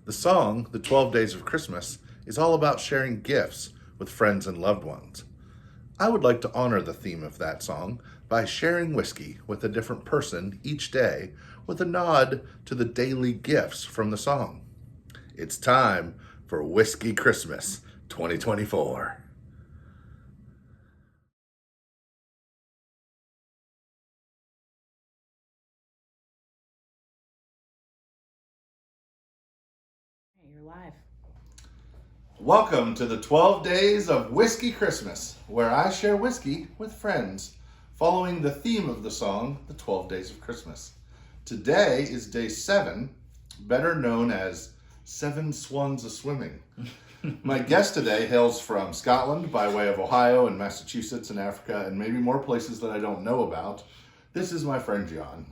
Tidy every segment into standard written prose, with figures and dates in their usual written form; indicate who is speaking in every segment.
Speaker 1: The song, The 12 Days of Christmas, is all about sharing gifts with friends and loved ones. I would like to honor the theme of that song by sharing whiskey with a different person each day with a nod to the daily gifts from the song. It's time for Whiskey Christmas 2024.
Speaker 2: You're live.
Speaker 1: Welcome to the 12 Days of Whiskey Christmas, where I share whiskey with friends, following the theme of the song, The 12 Days of Christmas. Today is day 7, better known as 7 Swans a-Swimming. My guest today hails from Scotland by way of Ohio and Massachusetts and Africa and maybe more places that I don't know about. This is my friend John.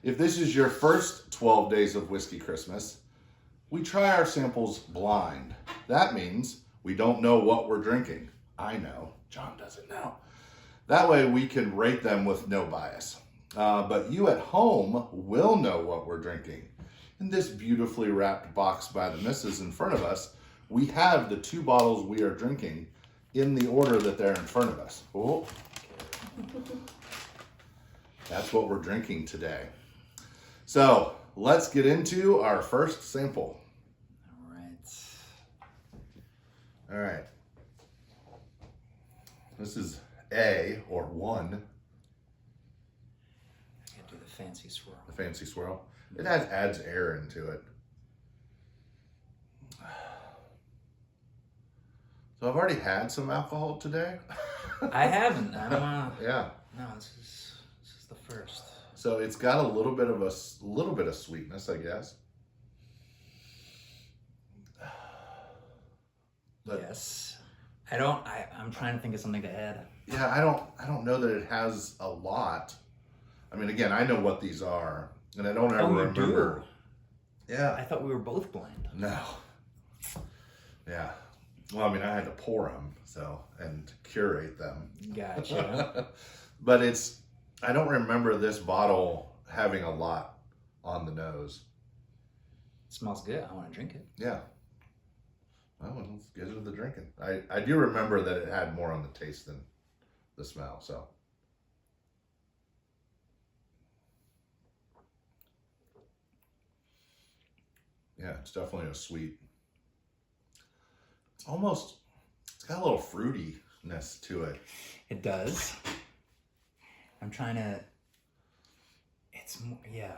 Speaker 1: If this is your first 12 Days of Whiskey Christmas, we try our samples blind. That means we don't know what we're drinking. I know, John doesn't know. That way we can rate them with no bias. But you at home will know what we're drinking. In this beautifully wrapped box by the missus in front of us, we have the 2 bottles we are drinking in the order that they're in front of us. Oh. That's what we're drinking today. So let's get into our first sample. All right. This is A, or 1.
Speaker 2: You do the fancy swirl.
Speaker 1: The fancy swirl. It adds air into it. So I've already had some alcohol today.
Speaker 2: I haven't.
Speaker 1: Yeah.
Speaker 2: No, this is the first.
Speaker 1: So it's got a little bit of sweetness, I guess. But,
Speaker 2: yes. I'm trying to think of something to add.
Speaker 1: Yeah, I don't know that it has a lot. I mean, again, I know what these are, and I don't ever remember.
Speaker 2: Do?
Speaker 1: Yeah.
Speaker 2: I thought we were both blind.
Speaker 1: No. Yeah. Well, I mean, I had to pour them, and curate them.
Speaker 2: Gotcha.
Speaker 1: But I don't remember this bottle having a lot on the nose.
Speaker 2: It smells good. I want to drink it.
Speaker 1: Yeah. Well, let's get into the drinking. I do remember that it had more on the taste than the smell, so. Yeah, it's definitely a sweet. It's got a little fruitiness to it.
Speaker 2: It does. I'm trying to, yeah.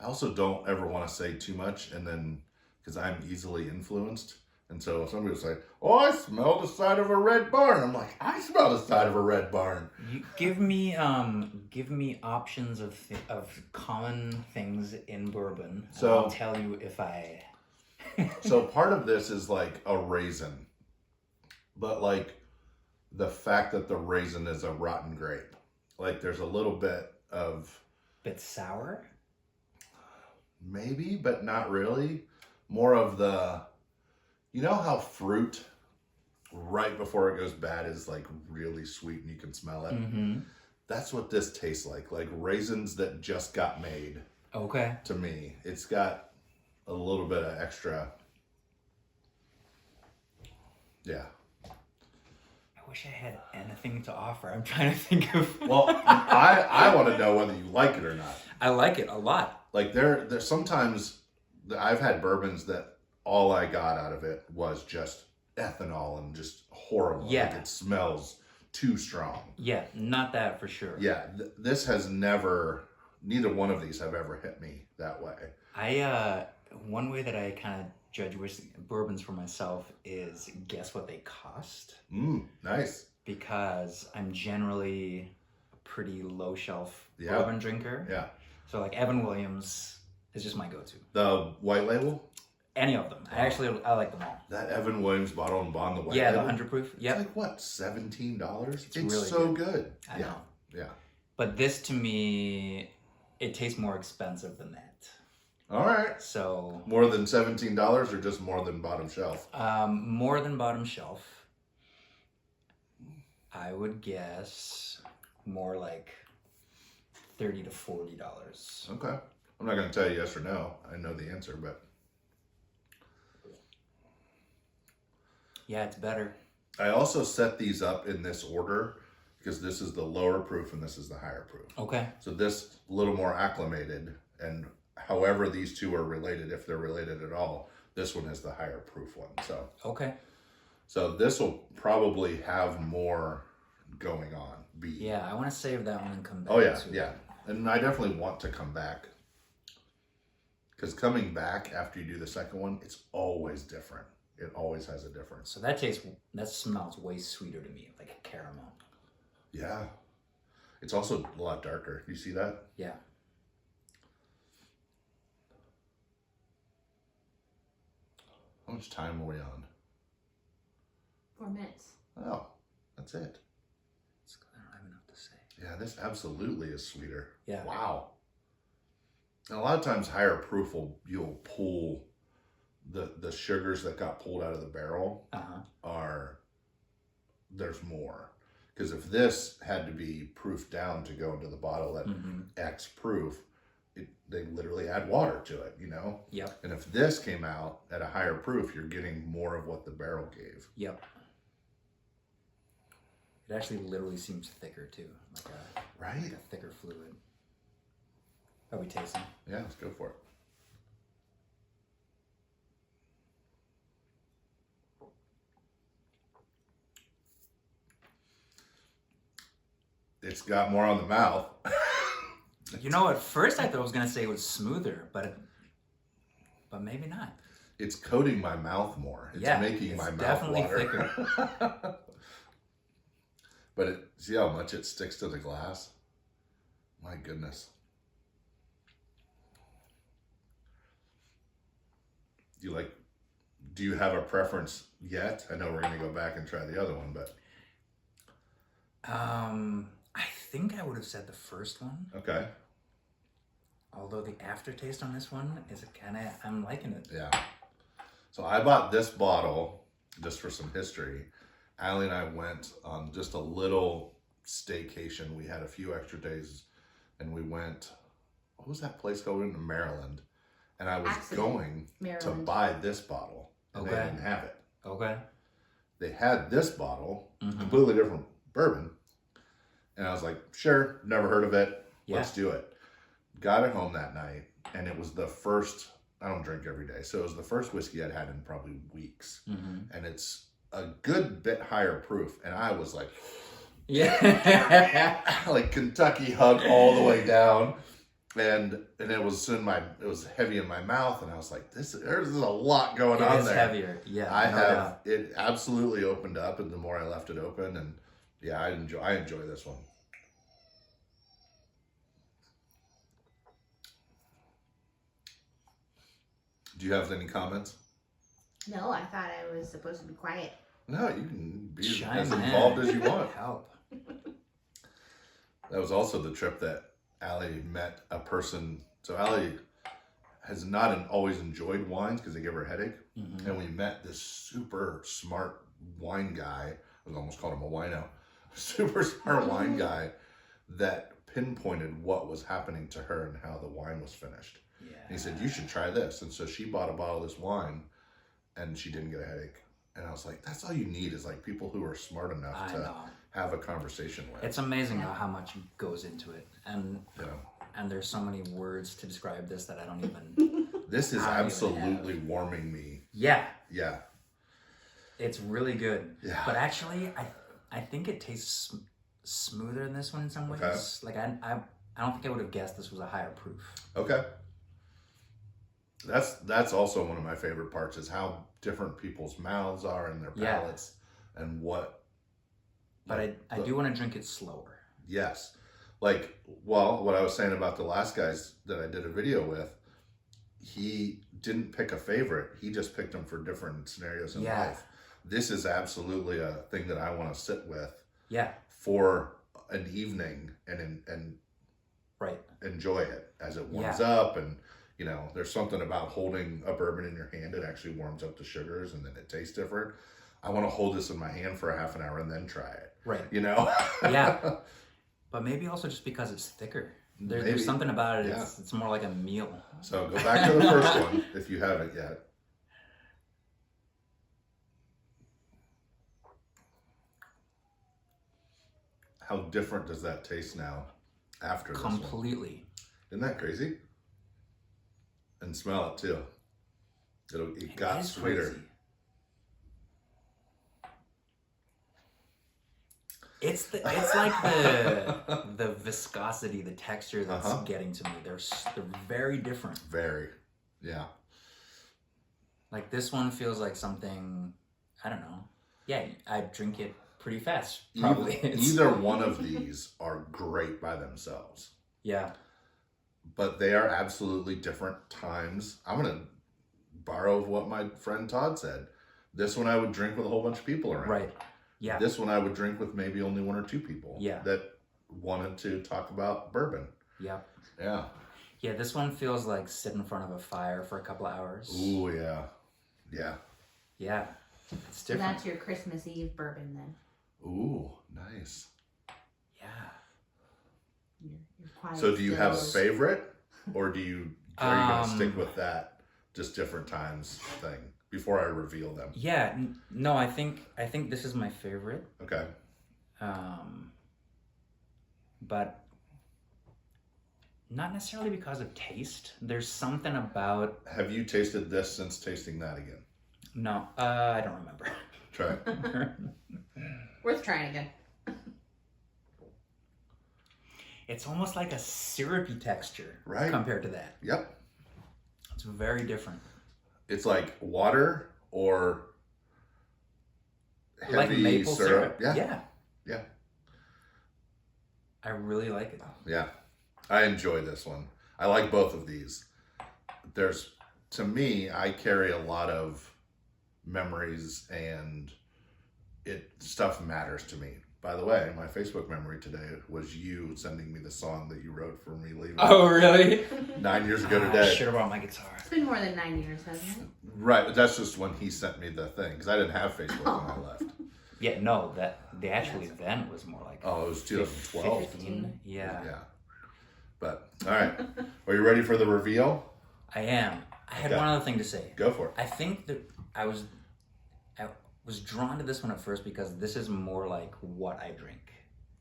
Speaker 1: I also don't ever want to say too much, and then, because I'm easily influenced. And so somebody will say, "Oh, I smell the side of a red barn." I'm like, I smell the side of a red barn.
Speaker 2: You give me options of common things in bourbon.
Speaker 1: So
Speaker 2: I'll tell you if I.
Speaker 1: So part of this is like a raisin, but like the fact that the raisin is a rotten grape, like there's a little bit of.
Speaker 2: Bit sour.
Speaker 1: Maybe, but not really. More of the. You know how fruit right before it goes bad is like really sweet and you can smell it?
Speaker 2: Mm-hmm.
Speaker 1: That's what this tastes like raisins that just got made.
Speaker 2: Okay.
Speaker 1: To me, it's got a little bit of extra. Yeah.
Speaker 2: I wish I had anything to offer. I'm trying to think of.
Speaker 1: Well, I want to know whether you like it or not.
Speaker 2: I like it a lot.
Speaker 1: Like there's sometimes I've had bourbons that all I got out of it was just ethanol and just horrible.
Speaker 2: Yeah.
Speaker 1: Like it smells too strong.
Speaker 2: Yeah, not that for sure.
Speaker 1: Yeah, this has neither one of these have ever hit me that way.
Speaker 2: One way that I kind of judge bourbons for myself is guess what they cost.
Speaker 1: Nice.
Speaker 2: Because I'm generally a pretty low shelf bourbon drinker.
Speaker 1: Yeah.
Speaker 2: So like Evan Williams is just my go-to.
Speaker 1: The white label?
Speaker 2: Any of them. I like them all.
Speaker 1: That Evan Williams bottle and bond, the white
Speaker 2: label.
Speaker 1: label.
Speaker 2: The 100 proof. Yeah.
Speaker 1: It's like what, $17? It's
Speaker 2: really
Speaker 1: so good.
Speaker 2: I know.
Speaker 1: Yeah.
Speaker 2: But this to me, it tastes more expensive than that.
Speaker 1: All right.
Speaker 2: So
Speaker 1: more than $17 or just more than bottom shelf?
Speaker 2: More than bottom shelf. I would guess more like $30 to $40.
Speaker 1: Okay. I'm not going to tell you yes or no. I know the answer, but
Speaker 2: Yeah, it's better.
Speaker 1: I also set these up in this order because this is the lower proof and this is the higher proof.
Speaker 2: Okay.
Speaker 1: So this a little more acclimated, and however these two are related, if they're related at all, this one is the higher proof one. So
Speaker 2: Okay.
Speaker 1: so this will probably have more going on.
Speaker 2: Yeah, I want to save that one and come back.
Speaker 1: Oh yeah,
Speaker 2: to
Speaker 1: yeah.
Speaker 2: it.
Speaker 1: And I definitely want to come back. Because coming back after you do the second one, it's always different. It always has a difference.
Speaker 2: So that smells way sweeter to me, like a caramel.
Speaker 1: Yeah. It's also a lot darker. You see that?
Speaker 2: Yeah.
Speaker 1: How much time are we on?
Speaker 3: 4 minutes.
Speaker 1: Oh, that's it.
Speaker 2: I don't have enough to say.
Speaker 1: Yeah, this absolutely is sweeter.
Speaker 2: Yeah.
Speaker 1: Wow. And a lot of times higher proof you'll pull the sugars that got pulled out of the barrel there's more. Because if this had to be proofed down to go into the bottle at X proof, they literally add water to it, you know?
Speaker 2: Yep.
Speaker 1: And if this came out at a higher proof, you're getting more of what the barrel gave.
Speaker 2: Yep. It actually literally seems thicker too, like a thicker fluid. Are we tasting?
Speaker 1: Yeah, let's go for it. It's got more on the mouth.
Speaker 2: You know, at first I thought I was gonna say it was smoother, but maybe not.
Speaker 1: It's coating my mouth more. It's making my mouth
Speaker 2: definitely
Speaker 1: water.
Speaker 2: thicker.
Speaker 1: But see how much it sticks to the glass? My goodness. Do you have a preference yet? I know we're gonna go back and try the other one, but
Speaker 2: I think I would have said the first one.
Speaker 1: okay.
Speaker 2: Although the aftertaste on this one is I'm liking it.
Speaker 1: Yeah. So I bought this bottle just for some history. Allie and I went on just a little staycation. We had a few extra days and we went, what was that place called? In Maryland. And I was going to buy this bottle and they didn't have it.
Speaker 2: Okay.
Speaker 1: They had this bottle, completely different bourbon. And I was like, sure, never heard of it. Let's do it. Got it home that night, and it was the first, I don't drink every day, so it was the first whiskey I'd had in probably weeks. And it's a good bit higher proof. And I was like, like Kentucky hug all the way down. And it was it was heavy in my mouth, and I was like, there's a lot going on there.
Speaker 2: It is heavier, yeah.
Speaker 1: It absolutely opened up, and the more I left it open, and yeah, I enjoy this one. Do you have any comments?
Speaker 3: No, I thought I was supposed to be quiet.
Speaker 1: No, you can be
Speaker 2: Chime
Speaker 1: as
Speaker 2: in.
Speaker 1: involved as you want.
Speaker 2: Help.
Speaker 1: That was also the trip that Allie met a person. So Allie has not always enjoyed wines because they give her a headache. And we met this super smart wine guy. I was almost called him a wino. Super smart wine guy that pinpointed what was happening to her and how the wine was finished.
Speaker 2: Yeah.
Speaker 1: And he said, you should try this. And so she bought a bottle of this wine and she didn't get a headache. And I was like, that's all you need is like people who are smart enough to have a conversation with.
Speaker 2: It's amazing how much goes into it. And
Speaker 1: you know,
Speaker 2: and there's so many words to describe this that I don't even...
Speaker 1: This is absolutely warming me.
Speaker 2: Yeah.
Speaker 1: Yeah.
Speaker 2: It's really good.
Speaker 1: Yeah.
Speaker 2: But actually, I think it tastes smoother than this one in some ways.
Speaker 1: Okay.
Speaker 2: Like I don't think I would have guessed this was a higher proof.
Speaker 1: Okay. That's also one of my favorite parts is how different people's mouths are and their palates and what.
Speaker 2: But I do want to drink it slower.
Speaker 1: Yes. Like, well, what I was saying about the last guys that I did a video with, he didn't pick a favorite. He just picked them for different scenarios in life. This is absolutely a thing that I want to sit with.
Speaker 2: Yeah.
Speaker 1: For an evening and enjoy it as it warms up. And, you know, there's something about holding a bourbon in your hand. It actually warms up the sugars and then it tastes different. I want to hold this in my hand for a half an hour and then try it.
Speaker 2: Right.
Speaker 1: You know?
Speaker 2: Yeah. But maybe also just because it's thicker. There's something about it.
Speaker 1: Yeah.
Speaker 2: It's more like a meal.
Speaker 1: So go back to the first one if you haven't yet. how different does that taste now after this one?
Speaker 2: Completely.
Speaker 1: Isn't that crazy? And smell it too. It got
Speaker 2: is
Speaker 1: sweeter.
Speaker 2: crazy. It's like the viscosity, the texture that's getting to me. They're very different.
Speaker 1: Very, yeah.
Speaker 2: Like this one feels like something, I don't know. Yeah, I'd drink it pretty fast, probably.
Speaker 1: Either one of these are great by themselves.
Speaker 2: Yeah.
Speaker 1: But they are absolutely different times. I'm going to borrow what my friend Todd said. This one I would drink with a whole bunch of people around.
Speaker 2: Right. Yeah.
Speaker 1: This one I would drink with maybe only one or two people.
Speaker 2: Yeah.
Speaker 1: That wanted to talk about bourbon.
Speaker 2: Yeah.
Speaker 1: Yeah.
Speaker 2: Yeah, this one feels like sit in front of a fire for a couple of hours.
Speaker 1: Ooh, yeah. Yeah.
Speaker 2: Yeah. It's
Speaker 3: So
Speaker 2: different.
Speaker 3: that's your Christmas Eve bourbon then.
Speaker 1: Ooh, nice.
Speaker 2: Yeah.
Speaker 3: Your quiet
Speaker 1: So do you have a
Speaker 3: stills.
Speaker 1: favorite, or are you going to stick with that just different times thing before I reveal them?
Speaker 2: Yeah. No, I think this is my favorite.
Speaker 1: Okay.
Speaker 2: But not necessarily because of taste. There's something about
Speaker 1: Have you tasted this since tasting that again?
Speaker 2: no. I don't remember.
Speaker 1: Try.
Speaker 3: Worth trying again.
Speaker 2: It's almost like a syrupy texture,
Speaker 1: Right.
Speaker 2: compared to that.
Speaker 1: Yep.
Speaker 2: It's very different.
Speaker 1: It's like water or heavy
Speaker 2: Like maple syrup.
Speaker 1: Yeah.
Speaker 2: Yeah.
Speaker 1: Yeah.
Speaker 2: I really like it.
Speaker 1: Yeah. I enjoy this one. I like both of these. To me, I carry a lot of memories, and stuff matters to me. By the way, my Facebook memory today was you sending me the song that you wrote for me leaving.
Speaker 2: Oh, really?
Speaker 1: 9 years ago
Speaker 2: I
Speaker 1: today.
Speaker 2: should have brought my guitar.
Speaker 3: It's been more than 9 years, hasn't it?
Speaker 1: Right, but that's just when he sent me the thing, because I didn't have Facebook when I left.
Speaker 2: Yeah, no, the actual event was more like
Speaker 1: Oh, it was 2012.
Speaker 2: 15. Yeah.
Speaker 1: Yeah. But, all right. Are you ready for the reveal?
Speaker 2: I am. I had
Speaker 1: Okay.
Speaker 2: one other thing to say.
Speaker 1: Go for it.
Speaker 2: I think that I was drawn to this one at first because this is more like what I drink.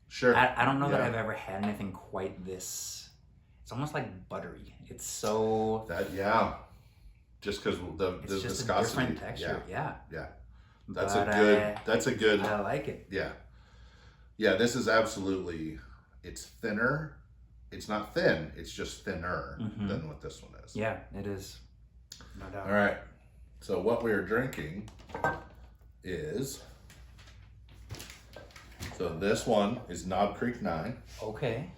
Speaker 1: Sure.
Speaker 2: I don't know that
Speaker 1: Yeah.
Speaker 2: I've ever had anything quite this. It's almost like buttery. It's so.
Speaker 1: Yeah. Just because the
Speaker 2: It's just
Speaker 1: viscosity.
Speaker 2: a different texture. Yeah.
Speaker 1: Yeah. That's
Speaker 2: But
Speaker 1: a good.
Speaker 2: I like it.
Speaker 1: Yeah. Yeah, this is absolutely, it's thinner. It's not thin, it's just thinner than what this one is.
Speaker 2: Yeah, it is. No doubt.
Speaker 1: All right. So what we are drinking is, so this one is Knob Creek 9,
Speaker 2: Okay.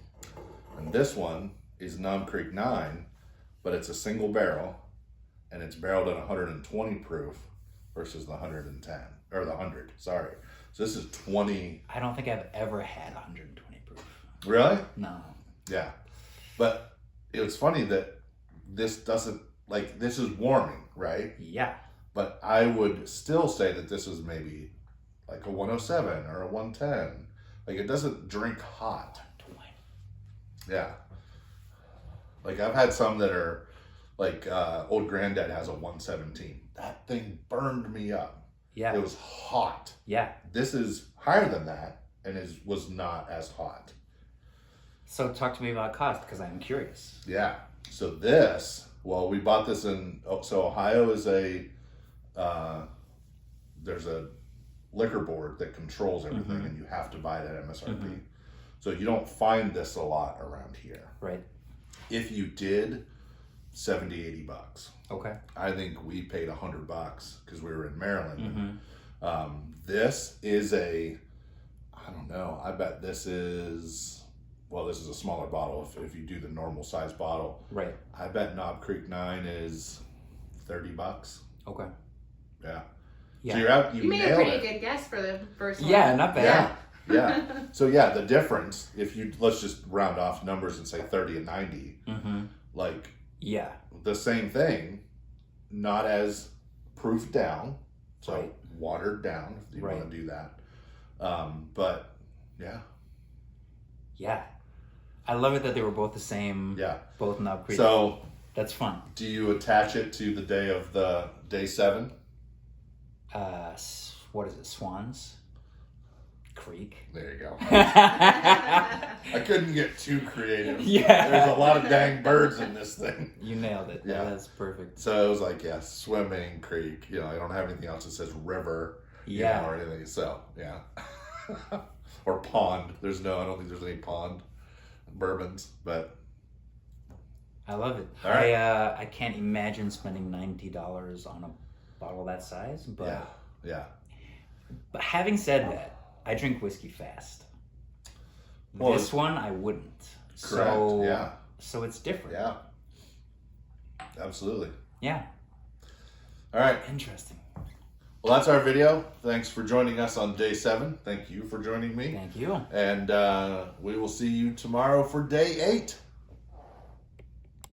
Speaker 1: and this one is Knob Creek 9, but it's a single barrel, and it's barreled at 120 proof versus the 110, or the 100, sorry. So this is 20.
Speaker 2: I don't think I've ever had 120 proof.
Speaker 1: Really?
Speaker 2: No.
Speaker 1: Yeah. But it was funny that this doesn't, like, this is warming, right?
Speaker 2: Yeah.
Speaker 1: But I would still say that this is maybe like a 107 or a 110. Like, it doesn't drink hot.
Speaker 2: 20.
Speaker 1: Yeah. Like, I've had some that are, like, old granddad has a 117. That thing burned me up.
Speaker 2: Yeah.
Speaker 1: It was hot.
Speaker 2: Yeah.
Speaker 1: This is higher than that and was not as hot.
Speaker 2: So talk to me about cost because I'm curious.
Speaker 1: Yeah. So this, well, we bought this so Ohio is there's a liquor board that controls everything, and you have to buy it at MSRP. So you don't find this a lot around here.
Speaker 2: Right.
Speaker 1: If you did, 70, 80 bucks.
Speaker 2: Okay.
Speaker 1: I think we paid $100 because we were in Maryland. This is I don't know, I bet this is a smaller bottle if you do the normal size bottle.
Speaker 2: Right.
Speaker 1: I bet Knob Creek 9 is $30.
Speaker 2: Okay.
Speaker 1: Yeah.
Speaker 2: Yeah.
Speaker 1: So you're out,
Speaker 3: You made a
Speaker 1: nailed
Speaker 3: pretty
Speaker 1: it.
Speaker 3: good guess for the first one.
Speaker 2: Yeah, not bad.
Speaker 1: Yeah. So yeah, the difference, let's just round off numbers and say 30 and 90, like
Speaker 2: Yeah.
Speaker 1: the same thing, not as proofed down, so
Speaker 2: Right.
Speaker 1: watered down if you
Speaker 2: Right.
Speaker 1: want to do that. But yeah.
Speaker 2: Yeah. I love it that they were both the same.
Speaker 1: Yeah.
Speaker 2: Both Knob Creek.
Speaker 1: So
Speaker 2: That's fun.
Speaker 1: do you attach it to the day of the day 7?
Speaker 2: What is it? Swans? Creek.
Speaker 1: There you go.
Speaker 2: Yeah.
Speaker 1: I couldn't get too creative. There's a lot of dang birds in this thing.
Speaker 2: You nailed it.
Speaker 1: Yeah.
Speaker 2: That's perfect.
Speaker 1: So it was like, yeah, swimming, creek. You know, I don't have anything else that says river.
Speaker 2: Yeah.
Speaker 1: You know, or anything. So, yeah. Or pond. I don't think there's any pond bourbons, but.
Speaker 2: I love it.
Speaker 1: All right.
Speaker 2: I can't imagine spending $90 on a bottle that size, but
Speaker 1: Yeah.
Speaker 2: But having said that, I drink whiskey fast.
Speaker 1: Well,
Speaker 2: This one I wouldn't.
Speaker 1: Correct.
Speaker 2: So,
Speaker 1: Yeah.
Speaker 2: So it's different.
Speaker 1: Yeah. Absolutely.
Speaker 2: Yeah.
Speaker 1: All right.
Speaker 2: Interesting.
Speaker 1: Well, that's our video. Thanks for joining us on day 7. Thank you for joining me.
Speaker 2: Thank you.
Speaker 1: And we will see you tomorrow for day 8.